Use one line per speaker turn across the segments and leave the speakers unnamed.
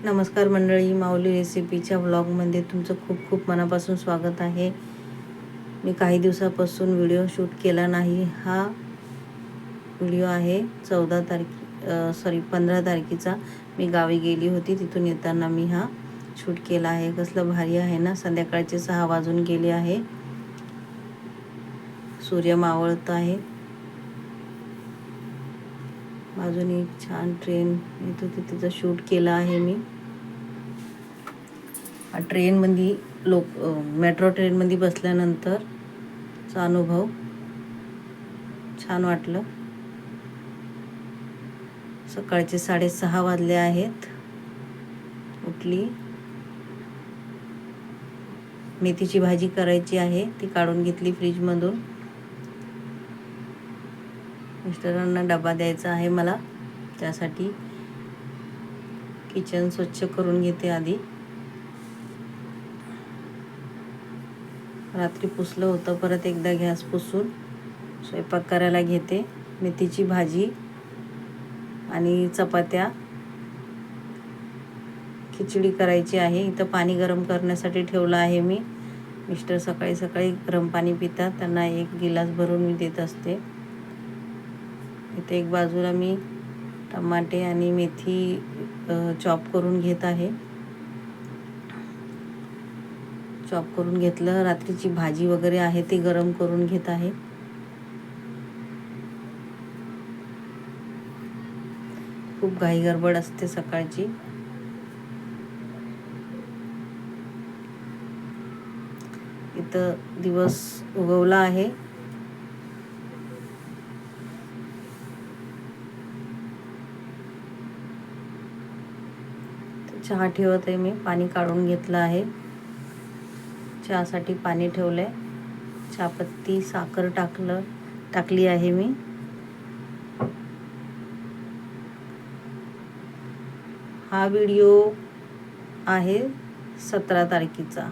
नमस्कार मंडळी, माऊली रेसिपीच्या व्लॉगमध्ये तुमचं खूप खूप मनापासून स्वागत आहे. मी काही दिवसापासून व्हिडिओ शूट केला नाही. हा व्हिडिओ आहे 15 तारखेचा. मी गावी गेली होती, तिथून येताना मी हा शूट केला आहे. कसलं भारी आहे ना. संध्याकाळचे 6 वाजून गेले आहे. सूर्य मावळत आहे. बाजूने एक छान ट्रेन येत होती, तिचं शूट केलं आहे मी. ट्रेनमध्ये मेट्रो ट्रेनमध्ये बसल्यानंतरचा अनुभव छान वाटलं. सकाळचे 6:30 वाजले आहेत. उठली. मेथीची भाजी करायची आहे, ती काढून घेतली फ्रीजमधून. मिस्टरांना डबा द्यायचा आहे मला, त्यासाठी किचन स्वच्छ करून घेते आधी. रात्री पुसलं होतं, परत एकदा गॅस पुसून स्वयंपाक करायला घेते. मेथीची भाजी आणि चपात्या, खिचडी करायची आहे. इथं पाणी गरम करण्यासाठी ठेवलं आहे मी. मिस्टर सकाळी सकाळी गरम पाणी पितात, त्यांना एक गिलास भरून मी देत असते. इथे एक बाजूला मी टमाटे आणि मेथी चॉप करून घेत आहे. चॉप करून घेतलं. रात्रीची भाजी वगैरे आहे ती गरम करून घेत आहे. खूप घाई गडबड असते सकाळची. इथं दिवस उगवला आहे. चहा ठेवत आहे मी. पाणी काढून घेतलं आहे. चहासाठी पाणी ठेवलंय. चहापत्ती, साखर टाकली आहे मी. हा व्हिडिओ आहे 17 तारखेचा.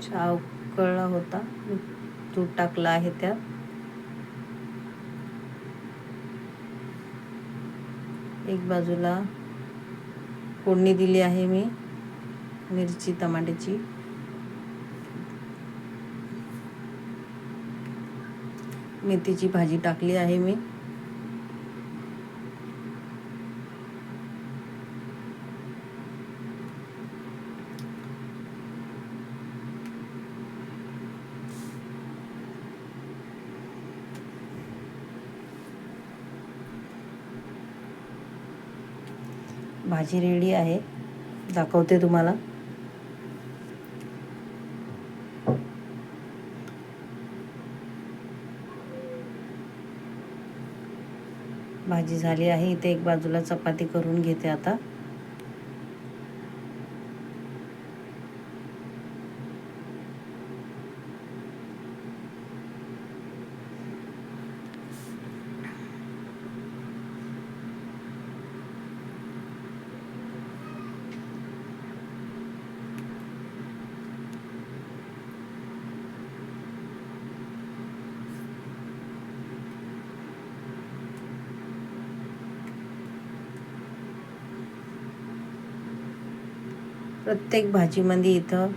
चहा उकळला होता, दूध टाकलं आहे त्यात. एक बाजूला फोडणी दिली आहे मी मिरची टमाट्याची. मेथीची भाजी टाकली आहे मी. भाजी रेडी आहे, दाखवते तुम्हाला. भाजी झाली आहे. इथे एक बाजूला चपाती करून घेते आता. प्रत्येक भाजीमध्ये इथं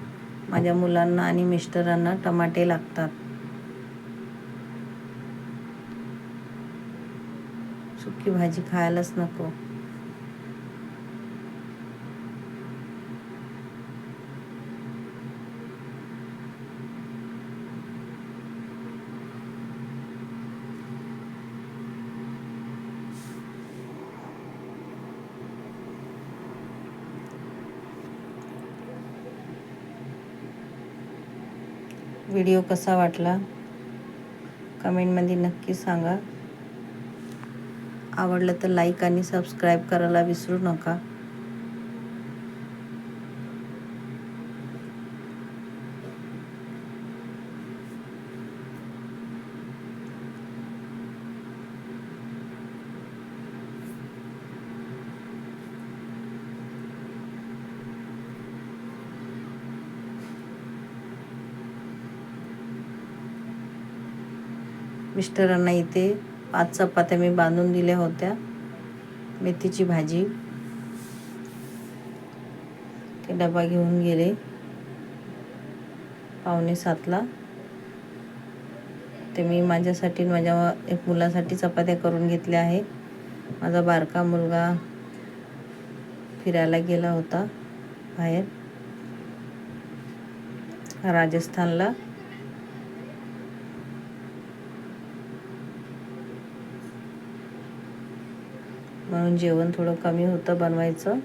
माझ्या मुलांना आणि मिस्टरांना टमाटे लागतात. सुकी भाजी खायलाच नको. व्हिडिओ कसा वाटला कमेंटमध्ये नक्की सांगा. आवडलं तर लाईक आणि सबस्क्राईब करायला विसरू नका. मिस्टरांना इथे 5 चपात्या मी बांधून दिल्या होत्या, मेथीची भाजी. ते डबा घेऊन गेले 6:45ला. ते मी माझ्यासाठी माझ्या एक मुलासाठी चपात्या करून घेतल्या आहे. माझा बारका मुलगा फिरायला गेला होता बाहेर राजस्थानला. म्हणून जेवण थोडं कमी होतं बनवायचं.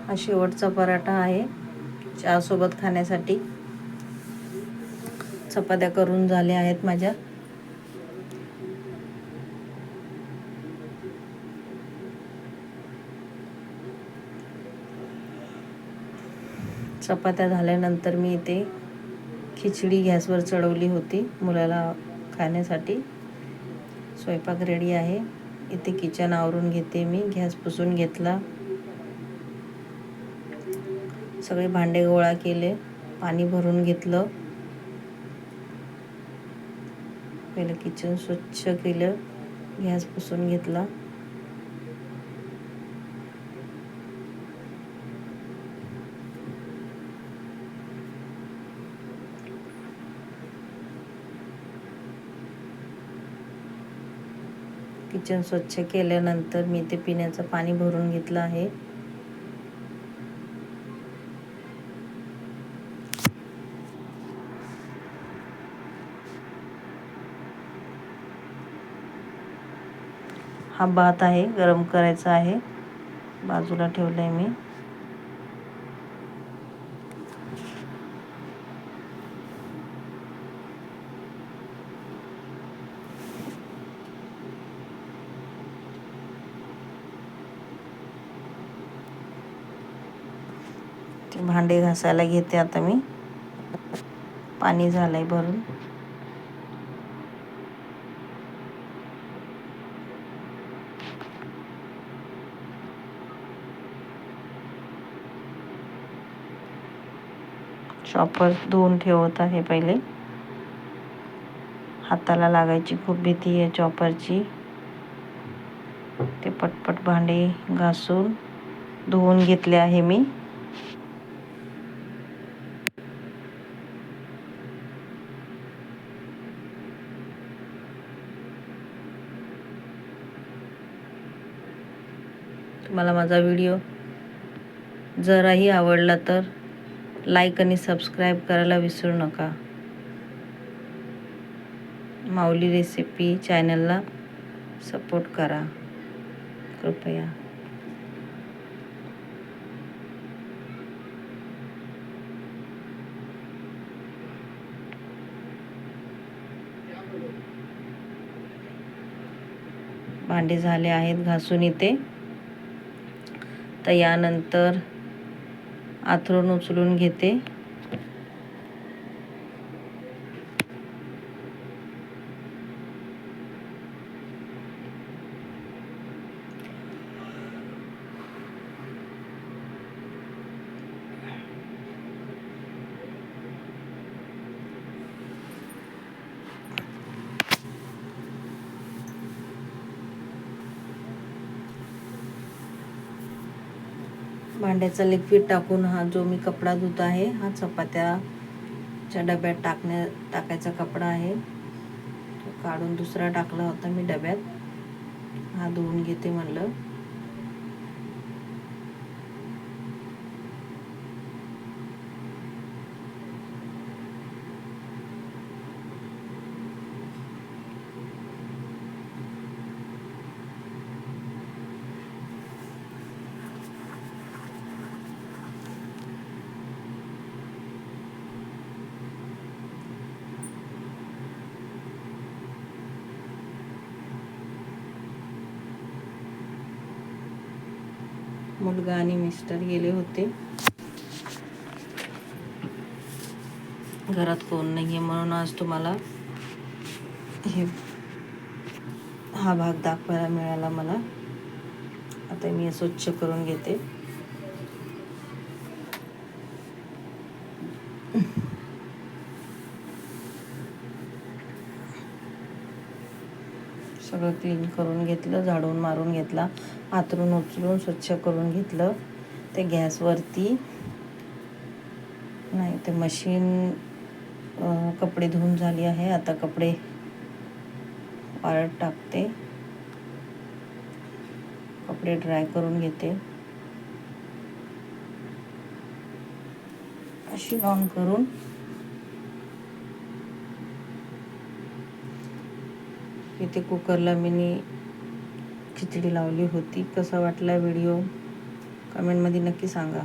हा शेवटचा पराठा आहे चहासोबत खाण्यासाठी. चपात्या करून झाल्या आहेत माझ्या. चपात्या झाल्यानंतर मी इथे खिचडी गॅसवर चढवली होती मुलाला खाण्यासाठी. स्वयंपाक रेडी आहे. इथे किचन आवरून घेते मी. गॅस पुसून घेतला. सगळे भांडे गोळा केले, पाणी भरून घेतलं. पहिलं किचन स्वच्छ केलं, गॅस पुसून घेतला. किचन स्वच्छ केल्यानंतर मी ते पिण्याचं पाणी भरून घेतलं आहे. हा भात आहे, गरम करायचा आहे, बाजूला ठेवलाय मी. ते भांडे घासायला घेते आता मी. पाणी झालंय भरून. चॉपर धुवून ठेवत आहे पहिले. हाताला लागायची खूप भीती आहे चॉपरची. ते पटपट भांडे घासून धुवून घेतले आहे मी. तुम्हाला माझा व्हिडिओ जराही आवडला तर लाईक आणि सबस्क्राईब करायला विसरू नका. माऊली रेसिपी चॅनलला सपोर्ट करा कृपया. भांडे झाले आहेत घासून इथे. तर यानंतर आथरून उचलून घेते. भांड्याचा लिक्विड टाकून हा जो मी कपडा धुत आहे हा चपात्याच्या डब्यात टाकायचा कपडा आहे. तो काढून दुसरा टाकला होता मी डब्यात. हा धुवून घेते म्हणलं. मुलगा आणि मिस्टर गेले होते. घरात कोण नाही आहे म्हणून आज तुम्हाला हा भाग दाखवायला मिळाला मला. आता मी स्वच्छ करून घेते. सगळं क्लीन करून घेतलं, झाडून मारून घेतला, आतरून उचलून स्वच्छ करून घेतलं. ते गॅसवरती नाही, ते मशीन कपडे धुवून झाली आहे. आता कपडे वाळत टाकते, कपडे ड्राय करून घेते. मशीन ऑन करून इथे कुकरला मी खिचडी लावली होती. कसा वाटला व्हिडिओ कमेंटमध्ये नक्की सांगा.